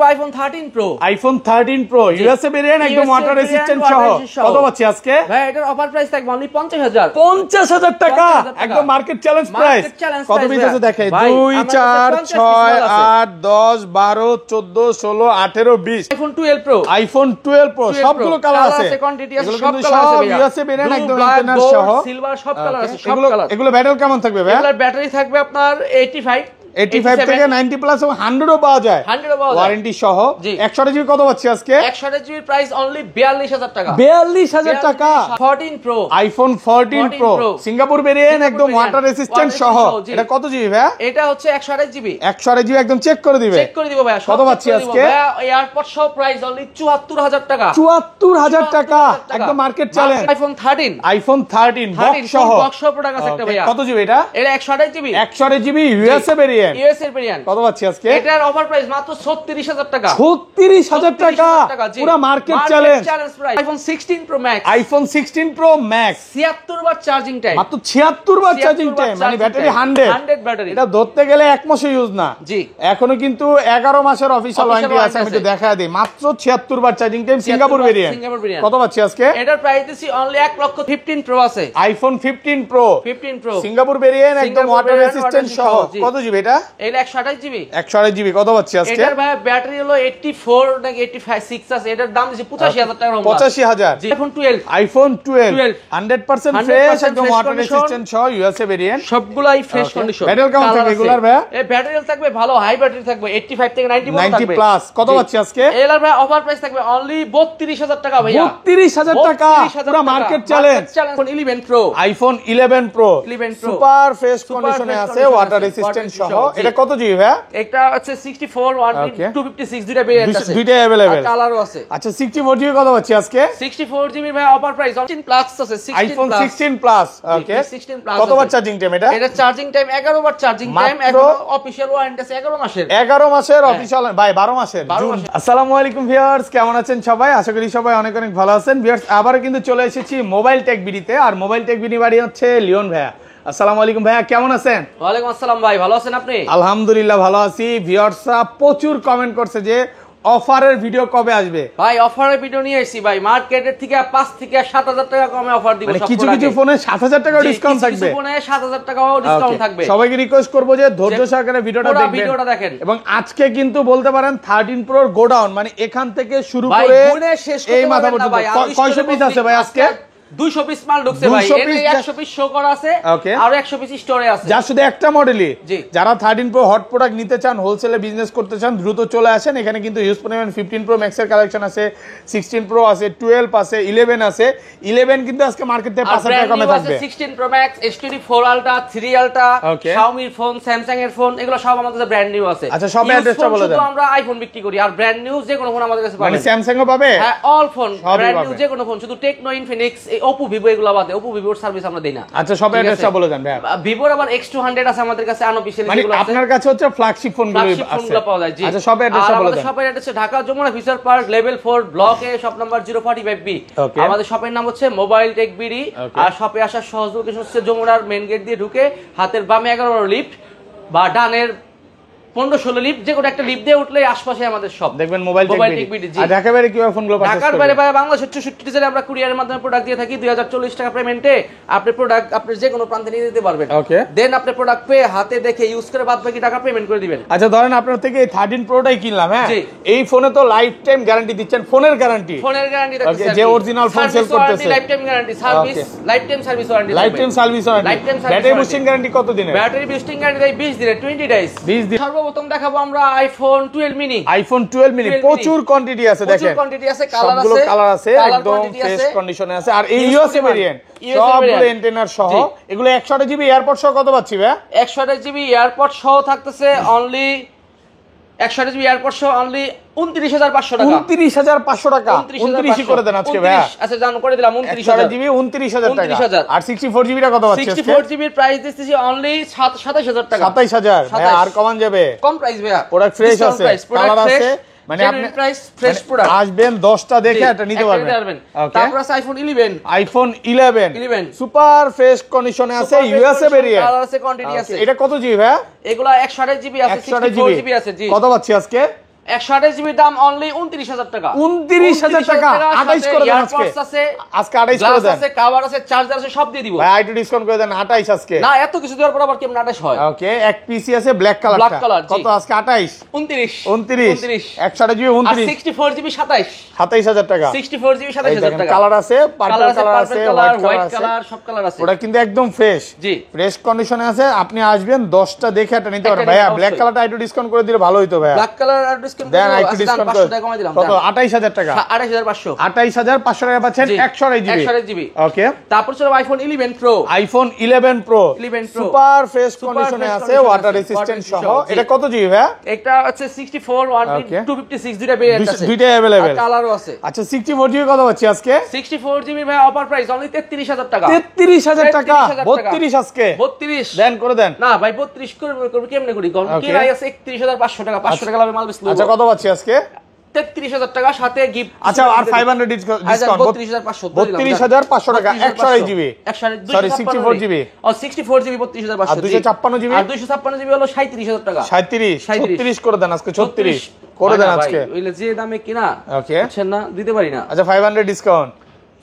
iPhone 13 Pro iPhone 13 Pro USA variant একদম water resistant সহ কত পাচ্ছি আজকে ভাই এটার অফার প্রাইস থাকবে অনলি 50000 50000 টাকা একদম মার্কেট চ্যালেঞ্জ প্রাইস কত পিস আছে দেখাই 2 4 6 8 10 12 14 16 18 20 iPhone 12 Pro iPhone 12 Pro সবগুলো কালার আছে কোয়ান্টিটি আছে সব কালার আছে ভাই USA ভেরিয়েন্ট একদম ইন্টারন্যাশনাল সহ সিলভার সব কালার আছে সব কালার এগুলো ব্যাটারি কেমন থাকবে ভাই এগুলোর ব্যাটারি থাকবে আপনার 85 থেকে 90 প্লাস এবং 100 ও পাওয়া যায় ওয়ারেন্টি সহ 100 জিবি কত পাচ্ছি আজকে 100 জিবি প্রাইস অনলি 42000 টাকা 42000 টাকা 14 Pro iPhone 14 Pro Singapore variant একদম ওয়াটার রেজিস্ট্যান্ট সহ এটা কত জিবি ভাই এটা হচ্ছে 128 জিবি 128 জিবি একদম চেক করে দিবে ভাই কত পাচ্ছি আজকে এয়ারপড সহ প্রাইস অনলি 74000 টাকা 74000 টাকা একদম মার্কেট চ্যালেঞ্জ iPhone 13 বক্স সহ প্রোডাক্ট আছে একটা ভাইয়া কত জিবি এটা 128 জিবি 128 জিবি USA ভেরিয়েন্ট কত পাচ্ছি আজকে এটার অফার প্রাইস মাত্র 36000 টাকা 36000 টাকা পুরো market challenge iPhone 16 Pro Max iPhone 16 Pro Max 76 বার চার্জিং টাইম মাত্র 76 বার চার্জিং টাইম মানে ব্যাটারি 100 ব্যাটারি এটা ধরতে গেলে এক মাসে ইউজ না জি এখনো কিন্তু 11 মাসের অফিশিয়াল ওয়ারেন্টি আছে আমি একটু দেখায় দেই মাত্র 76 বার চার্জিং টাইম সিঙ্গাপুর ভেরিয়েন্ট কত পাচ্ছি আজকে এটার প্রাইস দিছি অনলি 1,15,000 Pro আছে iPhone 15 Pro সিঙ্গাপুর ভেরিয়েন্ট একদম ওয়াটার রেজিস্ট্যান্ট সহ কত জিবি এটা 128 জিবি 128 জিবি কত পাচ্ছি আজকে এটার ভাই ব্যাটারি হলো 84 নাকি 85 আছে এটার দাম দিছি 85000 টাকা 85000 iPhone 12 100% ফ্রেশ একদম ওয়াটার রেজিস্ট্যান্ট সহ ইউএসএ ভেরিয়েন্ট সবগুলাই ফ্রেশ কন্ডিশন ব্যাটারি কেমন থাকবে রেগুলার ভাই এই ব্যাটারি থাকবে ভালো হাই ব্যাটারি থাকবে 85 থেকে 90 প্লাস কত পাচ্ছি আজকে এলার ভাই অফার প্রাইস থাকবে অনলি 32000 টাকা ভাইয়া 32000 টাকা পুরো market challenge iPhone 11 Pro iPhone 11 Pro super fresh কন্ডিশনে আছে ওয়াটার রেজিস্ট্যান্ট সহ এটা কত জিবি ভাই এটা হচ্ছে 64 256 দুইটা ভেরিয়েন্ট আছে দুইটা अवेलेबल কালারও আছে আচ্ছা 64 জিবি কত পাচ্ছি আজকে 64 জিবি ভাই অফার প্রাইস 16 প্লাস আছে 16 iPhone 16 প্লাস ওকে 16 প্লাস কত বার চার্জিং টাইম এটা চার্জিং টাইম 11 বার চার্জিং টাইম এখন অফিশিয়াল ওয়ারেন্টি আছে 11 মাসের 11 মাসের অফিশিয়াল ভাই 12 মাসের আসসালামু আলাইকুম ভিউয়ার্স কেমন আছেন সবাই আশা করি সবাই অনেক অনেক ভালো আছেন ভিউয়ার্স আবার কিন্তু চলে এসেছি মোবাইল টেক ভিডিওতে আর মোবাইল টেক ভিডিও বাড়ি হচ্ছে লিওন ভাইয়া আসসালামু আলাইকুম ভাইয়া কেমন আছেন ওয়ালাইকুম আসসালাম ভাই ভালো আছেন আপনি আলহামদুলিল্লাহ ভালো আছি ভিউয়ার্সরা প্রচুর কমেন্ট করছে যে অফারের ভিডিও কবে আসবে ভাই অফারের ভিডিও নিয়ে এসেছি ভাই মার্কেটের থেকে 5 থেকে 7000 টাকা কমে অফার দিব মানে কিছু কিছু ফোনে 7000 টাকা ডিসকাউন্ট থাকবে কিছু ফোনে 7000 টাকাও ডিসকাউন্ট থাকবে সবাইকে রিকোয়েস্ট করব যে ধৈর্য সহকারে ভিডিওটা দেখেন এবং আজকে কিন্তু বলতে পারেন 13 প্রোর গোডাউন মানে এখান থেকে শুরু করে এই মাথা পর্যন্ত কয়শো পিস আছে ভাই আজকে 200 পিস মাল ঢুকছে ভাই এর 100 পিস শো করা আছে আর 100 পিস স্টোরে আছে যা শুধু একটা মডেলই যারা 13 প্রো হট প্রোডাক্ট নিতে চান হোলসেলে বিজনেস করতে চান দ্রুত চলে আসেন এখানে কিন্তু হিউজ পরিমাণ 15 প্রো ম্যাক্স এর কালেকশন আছে 16 প্রো আছে 12 আছে 11 আছে 11 কিন্তু আজকে মার্কেটে 5000 টাকা কমে থাকবে 16 pro max S24 ultra 3 ultra Xiaomi phone Samsung এর ফোন এগুলো সব আমাদের কাছে ব্র্যান্ড নিউ আছে আচ্ছা সব অ্যাড্রেসটা বলে দেন শুধু আমরা আইফোন বিক্রি করি আর ব্র্যান্ড নিউ যে কোনো ফোন আমাদের কাছে পাবেন মানে স্যামসাং ও পাবে হ্যাঁ অল ফোন ব্র্যান্ড নিউ যে কোনো ফোন শুধু টেকনো ইনফিনিক্স Oppo Vivo এগুলো Oppo Vivo সার্ভিস আমরা দেই না আচ্ছা সব অ্যাড্রেসটা বলে দেন ভাই Vivo আবার X200 আছে আমাদের কাছে আনঅফিশিয়াল যেগুলো আছে আপনার কাছে হচ্ছে ফ্ল্যাগশিপ ফোনগুলো আছে পাওয়া যায় জি আচ্ছা সব অ্যাড্রেসটা বলে দেন আমাদের শপের address Dhaka Jamuna Future Park level 4 block A shop number 045B আমাদের শপের নাম হচ্ছে মোবাইল টেক বিডি আর শপে আসার সহজ লোকেশন হচ্ছে যমুনার মেইন গেট দিয়ে ঢুকে হাতের বামে 11 নম্বর লিফট বা ডানের 15-16 লিফট যে কোনো একটা লিফট দিয়ে উঠলে আশপাশে আমাদের সব দেখবেন মোবাইল টেক বিডি আর ঢাকার বাইরে কিভাবে ফোনগুলো পারচেজ করবেন ঢাকার বাইরে ভাই বাংলাদেশের 64 জেলায় আমরা কুরিয়ারের মাধ্যমে প্রোডাক্ট দিয়ে থাকি 2040 টাকা পেমেন্টে আপনি প্রোডাক্ট আপনি যে কোনো প্রান্তে নিয়ে যেতে পারবেন ওকে দেন আপনি প্রোডাক্ট পেয়ে হাতে দেখে ইউজ করে বাদ বাকি টাকা পেমেন্ট করে দিবেন আচ্ছা ধরেন আপনার থেকে এই 13 প্রোটাই কিনলাম হ্যাঁ এই ফোনে তো লাইফ টাইম গ্যারান্টি দিচ্ছেন ফোনের গ্যারান্টি থাকছে যে অরিজিনাল ফোন সেল করতেছে life time guarantee service life time service warranty battery boosting guarantee কত দিনের ব্যাটারি বুস্টিং গ্যারান্টি দেয় 20 দিনের 20 ডেজ সর্বপ্রথম দেখাবো আমরা iPhone 12 mini প্রচুর কোয়ান্টিটি আছে দেখেন সবগুলো কালার আছে একদম ফ্রেশ কন্ডিশনে আছে আর এই ইউএসএ ভেরিয়েন্ট সবগুলো এন্টেনার সহ এগুলো 128 জিবি এয়ারপড সহ কত পাচ্ছি ভাই 128 জিবি এয়ারপড সহ থাকতেছে অনলি 128 জিবি এয়ারপড সহ অনলি 29500 টাকা 29500 টাকা 29 করে দেন আজকে ভাই আচ্ছা জান করে দিলাম 29000 জিবি 29000 টাকা আর 64 জিবি টা কত পাচ্ছি 64 জিবির প্রাইস দিতেছি অনলি 27000 টাকা 27000 ভাই আর কমান যাবে কম প্রাইস ভাই প্রোডাক্ট ফ্রেশ আছে কালার আছে মানে আপনি প্রাইস ফ্রেশ প্রোডাক্ট আসবেন 10টা দেখে এটা নিতে পারবেন তারপর আছে আইফোন 11 সুপার ফ্রেশ কন্ডিশনে আছে ইউএসএ ভেরিয়েন্ট কালার আছে কোয়ান্টিটি আছে এটা কত জিবি ভাই এগুলা 128 জিবি আছে 64 জিবি আছে জি কত পাচ্ছি আজকে 128 জিবি দাম অনলি 29000 টাকা। 29000 টাকা 28 করে দেন আজকে। আজকে 28 করে দেন। আছে, কভার আছে, চার্জার আছে, সব দিয়ে দিব ভাই একটু ডিসকাউন্ট করে দেন 28 আজকে। না এত কিছু দেওয়ার পর আবার কেমন 28 হয়? ওকে এক পিসি আছে ব্ল্যাক কালার, কত আজকে 28 29 128 জিবি 29 64 জিবি 27000 টাকা। 64 জিবি 27000 টাকা। কালার আছে, পার্পল কালার আছে, হোয়াইট কালার, সব কালার আছে। ওটা কিন্তু একদম ফ্রেশ, জি ফ্রেশ কন্ডিশনে আছে। আপনি আসবেন 10টা দেখে এটা নিতে পারবেন। ভাইয়া ব্ল্যাক কালারটা একটু ডিসকাউন্ট করে দিলে ভালো হইতো ভাইয়া। ব্ল্যাক কালার আর ডিসকাউন্ট দেন একটু ডিসকাউন্ট করে 500 টাকা কমাই দিলাম। কত 28500 টাকা? 28500 28500 টাকা পাচ্ছেন 128 জিবি। ওকে তারপর ছিল iPhone 11 pro. IPhone 11 pro super fresh কন্ডিশনে আছে, ওয়াটার রেসিস্ট্যান্ট সহ। এটা কত জিবি ভাইয়া? এটা হচ্ছে 64 126 দুইটা ভেরিয়েন্ট আছে, দুইটা अवेलेबल, কালারও আছে। আচ্ছা 64 জিবি কত পাচ্ছি আজকে? 64 জিবি ভাই অফার প্রাইস অনলি 33000 টাকা। 33000 টাকা 32 আজকে 32 দেন করে দেন। না ভাই 32 করবে কেমনে করি? কি রাই আছে 31500 টাকা, 500 টাকা লাভে মাল বেচলো। আচ্ছা কত পাচ্ছি আজকে? 33000 টাকা সাথে গিফট। আচ্ছা আর 500 ডিসকাউন্ট 32500 টাকা 128 জিবি, সরি 64 জিবি। ও 64 জিবি 32500 আর 256 জিবি, আর 256 জিবি হলো 37000 টাকা। 37 করে দেন আজকে, 36 করে দেন আজকে। ওইলে যে দামে কিনা ওকে বুঝছেন না, দিতে পারি না। আচ্ছা 500 ডিসকাউন্ট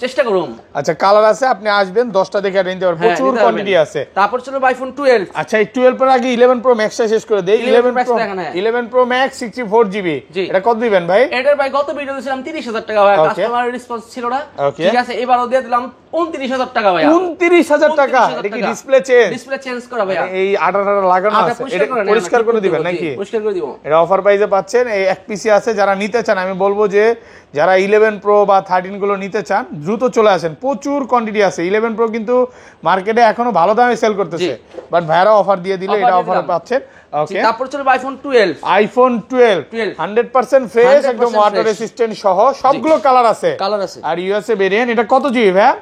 চেষ্টা করুন। আচ্ছা কালার আছে, আপনি আসবেন 10টা দেখে নিতে পারবেন, প্রচুর কোয়ান্টিটি আছে। তারপর চলো আইফোন 12। আচ্ছা এই 12 এর আগে 11 প্রো ম্যাক্সটা শেষ করে দেই। 11 প্রো ম্যাক্স 64 জিবি, এটা কত দিবেন ভাই? এটার ভাই গত ভিডিও দিছিলাম 30000 টাকা ভাই, কাস্টমার রেসপন্স ছিল না, ঠিক আছে এবারও দিয়ে দিলাম 29000 টাকা ভাই। 29000 টাকা, এটা কি ডিসপ্লে চেঞ্জ করা ভাই? এই 18 লাগানো আছে, এটা পরিষ্কার করে দিবেন নাকি? পরিষ্কার করে দিব। এটা অফার প্রাইসে পাচ্ছেন। এই এক পিসি আছে, যারা নিতে চান আমি বলবো যে যারা 11 প্রো বা 13 গুলো নিতে চান দ্রুত চলে আসেন, প্রচুর কোয়ান্টিটি আছে। 11 প্রো কিন্তু মার্কেটে এখনো ভালো দামে সেল করতেছে, বাট ভাইরা অফার দিয়ে দিলে এটা অফারে পাচ্ছেন। ওকে তারপর চলো আইফোন 12। আইফোন 12 100% ফ্রেশ, একদম ওয়াটার রেসিস্ট্যান্ট সহ, সবগুলো কালার আছে। আর ইউএসএ ভেরিয়েন্ট। এটা কত জিবি ভাই?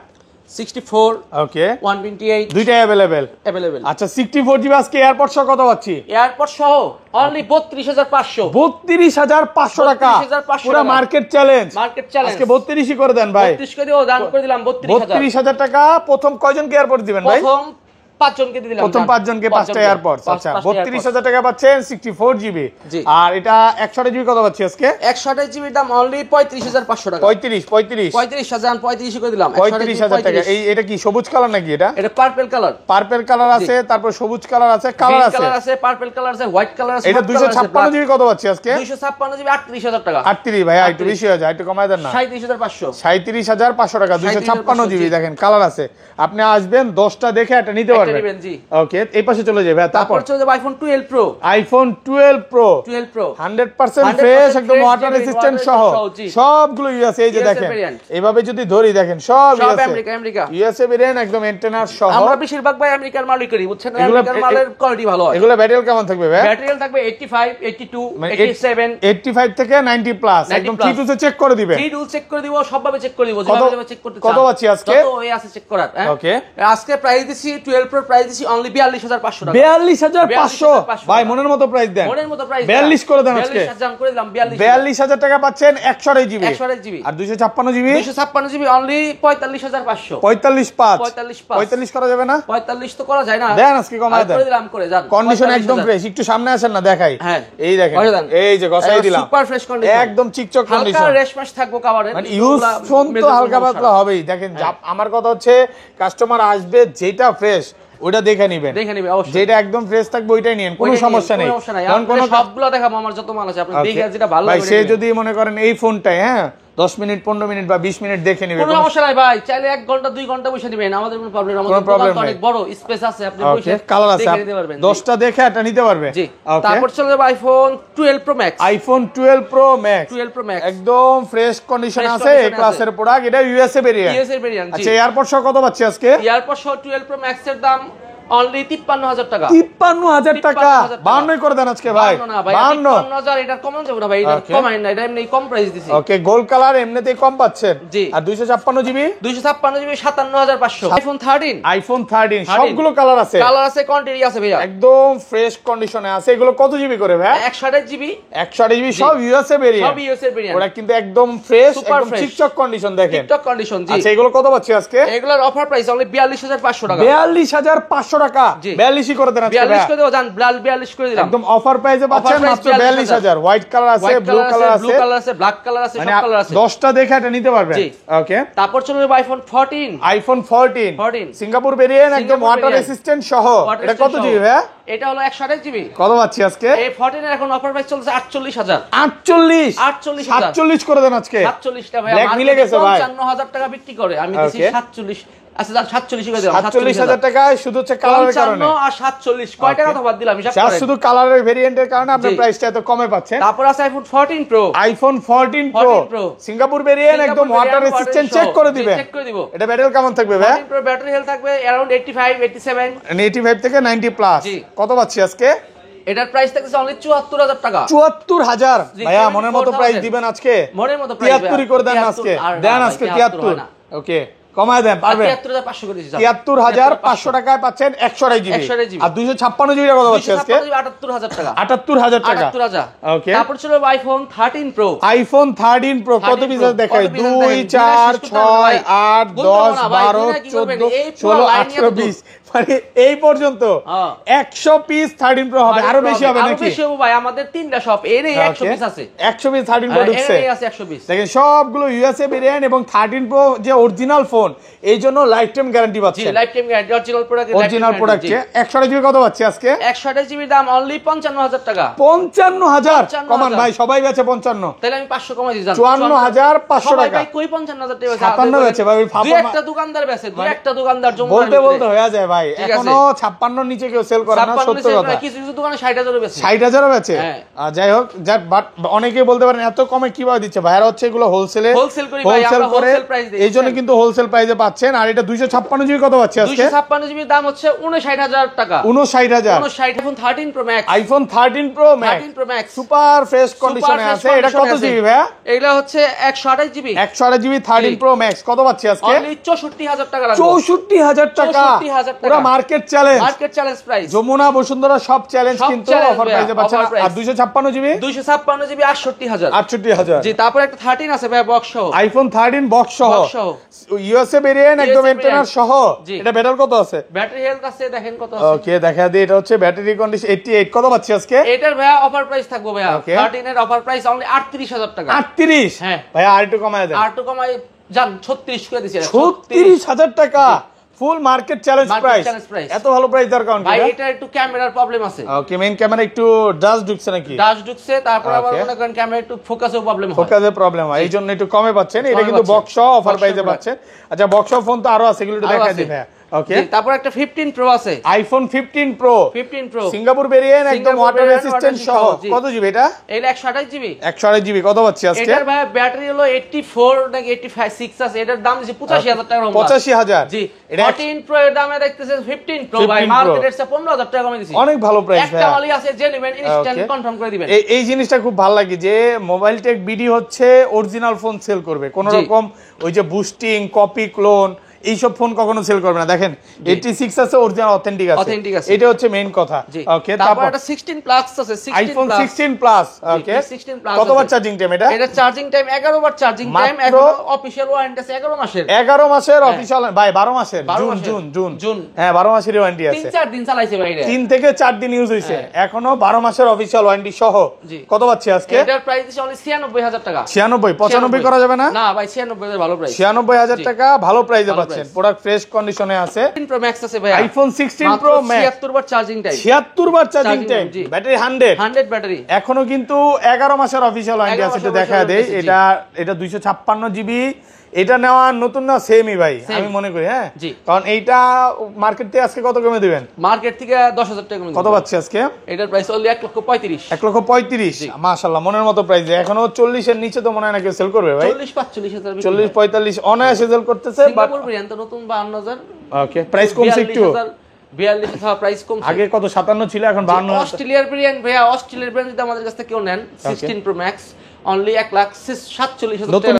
64 ওকে 128 দুইটা अवेलेबल। আচ্ছা 64 জিবি আজকে এয়ারপড সহ কত পাচ্ছি? এয়ারপড সহ অনলি 32500। 32500 টাকা, পুরো মার্কেট চ্যালেঞ্জ। আজকে 32ই করে দেন ভাই। 32 করে দিও, দান করে দিলাম 32000 টাকা। প্রথম কয়জনকে এয়ারপড দিবেন ভাই? প্রথম 5 জনকে দিলাম, প্রথম 5 জনকে 5টা এয়ারপড। আচ্ছা 32000 টাকা পাচ্ছেন 64 জিবি। আর এটা 128 জিবি কত পাচ্ছি আজকে? 128 জিবি দাম অনলি 35500 টাকা। 35000 35 করে দিলাম 35000 টাকা। এই এটা কি সবুজ কালার নাকি? এটা পার্পল কালার। পার্পল কালার আছে, তারপর সবুজ কালার আছে, কালার আছে, পার্পল কালার আছে, হোয়াইট কালার আছে। এটা 256 জিবি কত পাচ্ছি আজকে? 256 জিবি 38000 টাকা। 38 ভাই একটু বেশি হয়ে যায়, একটু কমায় দেন না। 37500 37500 টাকা 256 জিবি। দেখেন কালার আছে, আপনি আসবেন 10টা দেখে এটা নিতে পারবেন। ওকে এই পাশে চলে যাবে। তারপর চলে যাবে iPhone 12 pro. IPhone 12 pro 100% fresh, একদম ওয়াটার রেসিস্ট্যান্ট সহ, সবগুলো ইউএসএ। এই যে দেখেন এইভাবে যদি ধরি দেখেন সব আমেরিকা ইউএসএ ভেরিয়েন্ট, একদম এন্টেনার সহ। আমরা বেশিরভাগ ভাই আমেরিকার মালই করি বুঝছেন, আমেরিকার মালের কোয়ালিটি ভালো হয়। এগুলো ব্যাটারি কেমন থাকবে ভাই? ব্যাটারি থাকবে 85 82 87 85 থেকে 90 প্লাস, একদম কি টুলসে চেক করে দিবেন। কি টুল চেক করে দিব, সবভাবে চেক করে দিব, যেভাবে চেক করতে চান। কত আছে আজকে? কত এই আছে চেক করার। ওকে আজকে প্রাইস দিছি 12 প্রো প্রাইস দিছি অনলি 42500 টাকা। 42500 ভাই মনের মতো প্রাইস দেন, মনের মতো প্রাইস 42 করে দেন আজকে। 42000 করে দিলাম 42000 টাকা পাচ্ছেন 128 জিবি। আর 256 জিবি 256 জিবি অনলি 45500। 45 করা যাবে না? 45 তো করা যায় না, দেন আজকে কমায় দেন। করে দিলাম করে যান। কন্ডিশন একদম ফ্রেশ, একটু সামনে আসেন না দেখাই। হ্যাঁ এই দেখেন, এই যে গসাই দিলাম, সুপার ফ্রেশ কন্ডিশন, একদম চিকচক কন্ডিশন। হালকা রেশমাস থাকবো কভারে, মানে ইউজ ফোন তো হালকা পাতলা হবেই। দেখেন আমার কথা হচ্ছে কাস্টমার আসবে যেটা ফ্রেশ ওটা দেখে নিবে অবশ্যই, যেটা একদম ফ্রেশ থাকবে ওইটাই নিন, কোনো সমস্যা নেই। কারণ কোনো সবগুলো দেখাবো, আমার যত মাল আছে আপনি দেখে যেটা ভালো লাগে। ভাই সে যদি মনে করেন এই ফোনটাই 10 মিনিট 15 মিনিট বা 20 মিনিট দেখে নিবে, কোনো সমস্যা নাই ভাই। চাইলে 1 ঘন্টা 2 ঘন্টা বসে নেবেন, আমাদের কোনো প্রবলেম। আমাদের দোকান অনেক বড়, স্পেস আছে, আপনি বসে দেখে নিতে পারবেন। 10টা দেখে এটা নিতে পারবে। জি তারপর চলে যাবে iPhone 12 pro max. IPhone 12 pro max একদম ফ্রেশ কন্ডিশন আছে, এই ক্লাসের প্রোডাক্ট। এটা ইউএসএ ভেরিয়েন্ট। আচ্ছা এয়ারপড সহ কত পাচ্ছি আজকে? এয়ারপড সহ 12 প্রো ম্যাক্স এর দাম অনলি 53000 টাকা। 53000 টাকা 52 করে দেন আজকে ভাই। 52000 এটা কমন যাবে না ভাই, এটা কমাই না, এটা এমনি কম প্রাইস দিছি। ওকে গোল্ড কালার এমনিতেই কম পাচ্ছেন। আর 256 জিবি 57500। আইফোন 13 সবগুলো কালার আছে, কোয়ান্টিটি আছে ভাইয়া, একদম ফ্রেশ কন্ডিশনে আছে। এগুলো কত জিবি করে ভাই? 128 জিবি সব ইউএসএ ভেরিয়েন্ট, ওটা কিন্তু একদম ফ্রেশ, একদম চিকচক কন্ডিশন। দেখেন চিকচক কন্ডিশন। জি আচ্ছা এগুলো কত পাচ্ছি আজকে? এগুলোর অফার প্রাইস অনলি 42500 টাকা। 42500 টাকা 42 করে দেন আজকে 42 করে দেব জান 42 করে দিলাম একদম অফার প্রাইসে পাচ্ছেন মাত্র 42000 হোয়াইট কালার আছে ব্লু কালার আছে ব্লু কালার আছে ব্ল্যাক কালার আছে সব কালার আছে 10টা দেখে এটা নিতে পারবেন ওকে তারপর চলে যাবে আইফোন 14 সিঙ্গাপুর ভেরিয়েন্ট একদম ওয়াটার রেসিস্ট্যান্ট সহ এটা কত জিবি ভাই এটা হলো 128 জিবি কত পাচ্ছি আজকে এই 14 এর এখন অফার প্রাইস চলছে 48000 48 করে দেন আজকে 47 টা ভাই ব্ল্যাক মিলে গেছে ভাই 55000 টাকা বিক্রি করে আমি দিছি 47 আচ্ছা 47 করে দিলাম 47000 টাকা শুধু হচ্ছে কালারের কারণে 55 আর 47 কয় টাকা তফাৎ দিলাম হিসাব করেন করেন শুধু কালারের ভেরিয়েন্টের কারণে আপনি প্রাইসটা এত কমে পাচ্ছেন তারপর আছে আইফোন 14 প্রো সিঙ্গাপুর ভেরিয়েন্ট একদম ওয়াটার রেসিস্ট্যান্ট চেক করে দিবেন চেক করে দিব এটা ব্যাটারি কেমন থাকবে ভাই 14 প্রো ব্যাটারি হেলথ থাকবে अराउंड 85 87 85 থেকে 90 প্লাস কত পাচ্ছি আজকে এটার প্রাইস থাকছে অনলি 74000 টাকা 74000 ভাইয়া মনের মতো প্রাইস দিবেন আজকে মনের মতো প্রাইস 73 করে দেন আজকে দেন আজকে 73 ওকে কমায় দেন পারবেন 73500 করে দিছি 73500 টাকায় পাচ্ছেন 128 জিবি আর 256 জিবি কত পাচ্ছি আজকে 78000 টাকা 78000 টাকা 78000 ওকে তারপর ছিল আইফোন 13 প্রো কত পিস দেখাই 2 4 6 8 10 12 14 16 18 20 মানে এই পর্যন্ত 100 পিস 13 প্রো হবে আরো বেশি হবে নাকি বেশি হবে ভাই আমাদের তিনটা শপ এর 100 পিস আছে 100 পিস 13 প্রো ঢুকছে এর আছে 100 পিস দেখেন সবগুলো ইউএসএ ভেরিয়েন্ট এবং 13 প্রো যে অরিজিনাল ফোন এই জন্য লাইফ টাইম গ্যারান্টি পাচ্ছেন জি life time guarantee original product 128 GB কত পাচ্ছি আজকে 128 জিবি দাম অনলি 55000 টাকা 55000 কমান ভাই সবাই বেচে 55 তাহলে আমি 500 কমাই দিই জান 54500 টাকা ভাই কই 55000 টাকা 57 বেচে ভাই দুই একটা দোকানদার বেচে দুই একটা দোকানদার জমা বলতে হয়ে যায় ভাই এখনো 56 নিচে কেউ সেল করে না সত্য কথা কিছু কিছু দোকানে 60000 বেচে 60000 বেচে যাই হোক বাট অনেকে বলতে পারেন এত কমে কিভাবে দিচ্ছে ভাইরা হচ্ছে এগুলো হোলসেল করি ভাই আমরা হোলসেল প্রাইস দিই এইজন্য কিন্তু হোলসেল প্রাইসে পাচ্ছেন আর এটা 256 জিবি কত পাচ্ছি আজকে 256 জিবি দাম হচ্ছে 59000 টাকা 59000 iPhone 13 pro max super fresh কন্ডিশনে আছে এটা কত জিবি ভাই এগুলা হচ্ছে 128 জিবি 128 জিবি 13 প্রো ম্যাক্স কত পাচ্ছি আজকে অনলি 64000 টাকা 64000 টাকা পুরো market challenge price Jamuna Bashundhara সব চ্যালেঞ্জ কিন্তু অফার প্রাইসে পাচ্ছেন আর 256 জিবি 68000 জি তারপর একটা 13 আছে ভাই বক্স সহ আইফোন 13 বক্স সহ ইউএসএ ভেরিয়েন্ট একদম এন্টেনার সহ এটা ব্যাটারি কত আছে ব্যাটারি হেলথ আছে দেখেন কত আছে ওকে দেখা দিই এটা হচ্ছে ব্যাটারি কন্ডিশন 88 কত পাচ্ছি আজকে এটার ভাই অফার প্রাইস থাকবে ভাই 13 এর অফার প্রাইস অনলি 38000 টাকা 38 হ্যাঁ ভাই আর একটু কমায় দেন আর একটু কমাই জান 36 করে দিছি 36000 টাকা ফুল মার্কেট চ্যালেঞ্জ প্রাইস এত ভালো প্রাইস দরকার কারণ ভাই এটা একটু ক্যামেরার প্রবলেম আছে ওকে মেইন ক্যামেরা একটু ডাস্ট ঢুকছে নাকি ডাস্ট ঢুকছে তারপর আবার মনে করেন ক্যামেরা একটু ফোকাসেও প্রবলেম হয় ফোকাসের প্রবলেম হয় এইজন্য একটু কমে পাচ্ছেন এটা কিন্তু বক্স অফার প্রাইসে পাচ্ছেন আচ্ছা বক্স ফোন তো আরো আছে এগুলো একটু দেখাই দিই ভাই ওকে তারপর একটা 15 প্রো আছে আইফোন 15 প্রো সিঙ্গাপুর ভেরিয়েন্ট একদম ওয়াটার রেসিস্ট্যান্ট সহ কত জিবি এটা এটা 128 জিবি 128 জিবি কত পাচ্ছি আজকে এটার ভাই ব্যাটারি হলো 84 নাকি 85 6 আছে এটার দাম দিছি 85000 টাকা 85000 জি 14 প্রো এর দামে দেখতেছেন 15 প্রো ভাই মার্কেটে 15000 টাকা কমে দিছি অনেক ভালো প্রাইস ভাই একটা ওয়ালি আছে জেনুইন ইনস্ট্যান্ট কনফার্ম করে দিবেন এই জিনিসটা খুব ভালো লাগে যে মোবাইল টেক বিডি হচ্ছে অরিজিনাল ফোন সেল করবে কোন রকম ওই যে বুস্টিং কপি ক্লোন এইসব ফোন কখনো সেল করবে না দেখেন 86 আছে অরিজিনাল অথেন্টিক আছে এটা হচ্ছে মেইন কথা ওকে তারপর একটা 16 প্লাস আছে 16 আইফোন 16 প্লাস ওকে কতবার চার্জিং টাইম এটা চার্জিং টাইম 11 বার চার্জিং টাইম এখন অফিশিয়াল ওয়ারেন্টি আছে 11 মাসের অফিশিয়াল ভাই 12 মাসের জুন হ্যাঁ 12 মাসের ওয়ারেন্টি আছে 3-4 দিন চালাইছে ভাই এটা 3 থেকে 4 দিন ইউজ হইছে এখনো 12 মাসের অফিশিয়াল ওয়ারেন্টি সহ কত পাচ্ছি আজকে এটার প্রাইস দিছে অনলি 96000 টাকা 96 95 করা যাবে না না ভাই 96 ভালো প্রাইস 96000 টাকা ভালো প্রাইসে পাচ্ছেন প্রোডাক্ট ফ্রেশ কন্ডিশনে আছে 16 প্রো ম্যাক্স আছে ভাই আইফোন 16 প্রো ম্যাক্স 76 বার চার্জিং টাইম 76 বার চার্জিং টাইম ব্যাটারি 100 ব্যাটারি এখনো কিন্তু 11 মাসের অফিশিয়াল ওয়ারেন্টি আছে এটা দেখা দেই এটা 256 জিবি এটা নেওয়া নতুন না সেমই ভাই আমি মনে করি হ্যাঁ কারণ এইটা মার্কেট থেকে আজকে কত কমে দিবেন মার্কেট থেকে 10000 টাকা কমে কত পাচ্ছি আজকে এটার প্রাইস অনলি 1,35,000 মাশাআল্লাহ মনের মতো প্রাইস এখনো 40 এর নিচে তো মনে হয় না কেউ সেল করবে ভাই 40 45 অনায়াসে সেল করতেছে বাট নতুন 52000 ওকে প্রাইস কমছে একটু 42 প্রাইস কমছে আগে কত 57 ছিল এখন 52 অস্ট্রেলিয়ার ব্র্যান্ড ভাইয়া অস্ট্রেলিয়ার ব্র্যান্ড যদি আমাদের কাছ থেকে কেউ নেন 16 প্রো ম্যাক্স অনলি 1,47,000 টাকা